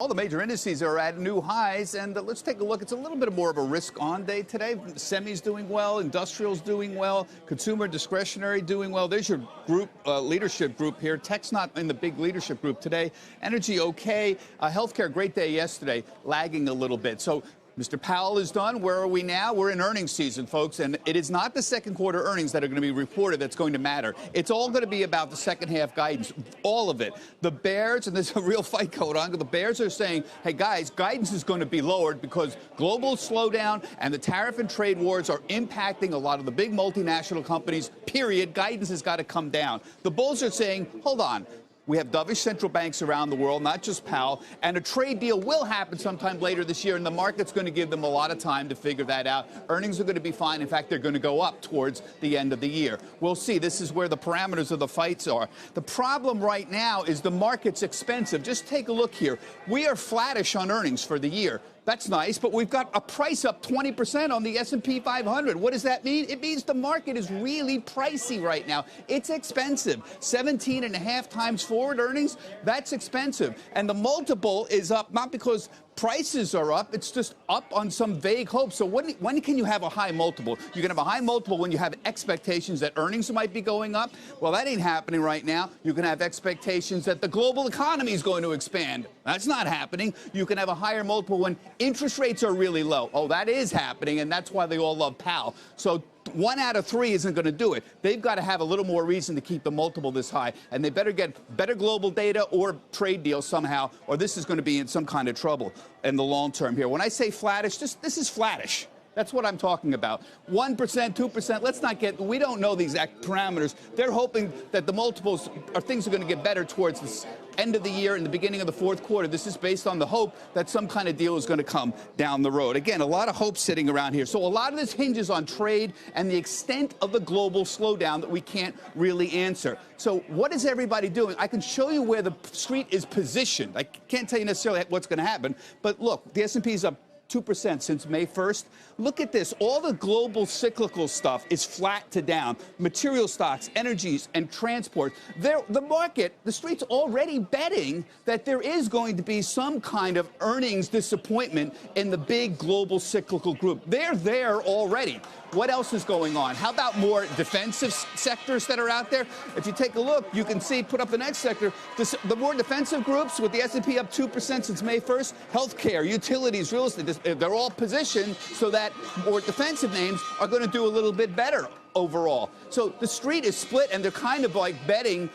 All the major indices are at new highs, and let's take a look. It's a little bit more of a risk-on day today. Semis doing well, industrials doing well, consumer discretionary doing well. There's your group, leadership group here. Tech's not in the big leadership group today. Energy okay. Healthcare, great day yesterday, lagging a little bit. So Mr. Powell is done. Where are we now? We're in earnings season, folks, and it is not the second quarter earnings that are going to be reported that's going to matter. It's all going to be about the second half guidance, all of it. The bears, and there's a real fight going on, the bears are saying, hey, guys, guidance is going to be lowered because global slowdown and the tariff and trade wars are impacting a lot of the big multinational companies, period. Guidance has got to come down. The bulls are saying, hold on. We have dovish central banks around the world, not just Powell, and a trade deal will happen sometime later this year, and the market's going to give them a lot of time to figure that out. Earnings are going to be fine. In fact, they're going to go up towards the end of the year. We'll see. This is where the parameters of the fights are. The problem right now is the market's expensive. Just take a look here. We are flattish on earnings for the year. That's nice, but we've got a price up 20% on the S&P 500. What does that mean? It means the market is really pricey right now. It's expensive. 17.5 times forward earnings, that's expensive. And the multiple is up not because prices are up, it's just up on some vague hopes. So when can you have a high multiple? You can have a high multiple when you have expectations that earnings might be going up. Well, that ain't happening right now. You can have expectations that the global economy is going to expand. That's not happening. You can have a higher multiple when interest rates are really low. Oh, that is happening, and that's why they all love Powell. So 1 out of 3 isn't going to do it. They've got to have a little more reason to keep the multiple this high, and they better get better global data or trade deals somehow, or this is going to be in some kind of trouble in the long term here. When I say flattish, this is flattish. That's what I'm talking about. 1%, 2%, let's not get, we don't know the exact parameters. They're hoping that the multiples or things are going to get better towards the end of the year and the beginning of the fourth quarter. This is based on the hope that some kind of deal is going to come down the road. Again, a lot of hope sitting around here. So a lot of this hinges on trade and the extent of the global slowdown that we can't really answer. So what is everybody doing? I can show you where the street is positioned. I can't tell you necessarily what's going to happen, but look, the S&P is up 2% since May 1st. Look at this. All the global cyclical stuff is flat to down. Material stocks, energies, and transport. The market, the street's already betting that there is going to be some kind of earnings disappointment in the big global cyclical group. They're there already. What else is going on? How about more defensive sectors that are out there? If you take a look, you can see, put up the next sector, the more defensive groups with the S&P up 2% since May 1st, healthcare, utilities, real estate, they're all positioned so that more defensive names are going to do a little bit better overall. So the street is split, and they're kind of like betting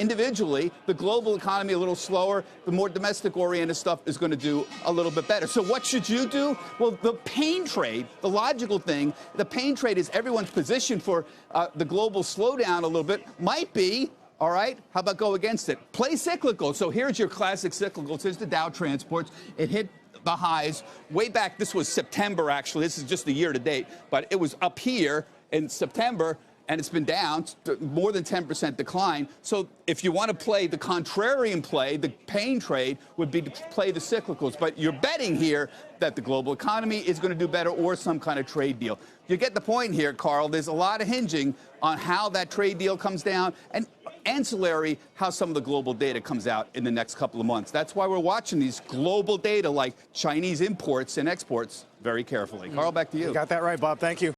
individually. The global economy a little slower. The more domestic-oriented stuff is going to do a little bit better. So what should you do? Well, the pain trade, the logical thing, the pain trade is everyone's position for the global slowdown a little bit might be, all right, how about go against it? Play cyclical. So here's your classic cyclical. Here's the Dow transports. It hit the highs way back. This was September, actually. This is just the year to date, but it was up here in September, and it's been down to more than 10% decline. So if you want to play the contrarian play, the pain trade would be to play the cyclicals. But you're betting here that the global economy is going to do better or some kind of trade deal. You get the point here, Carl. There's a lot of hinging on how that trade deal comes down and ancillary how some of the global data comes out in the next couple of months. That's why we're watching these global data like Chinese imports and exports very carefully. Carl, back to you. You got that right, Bob. Thank you.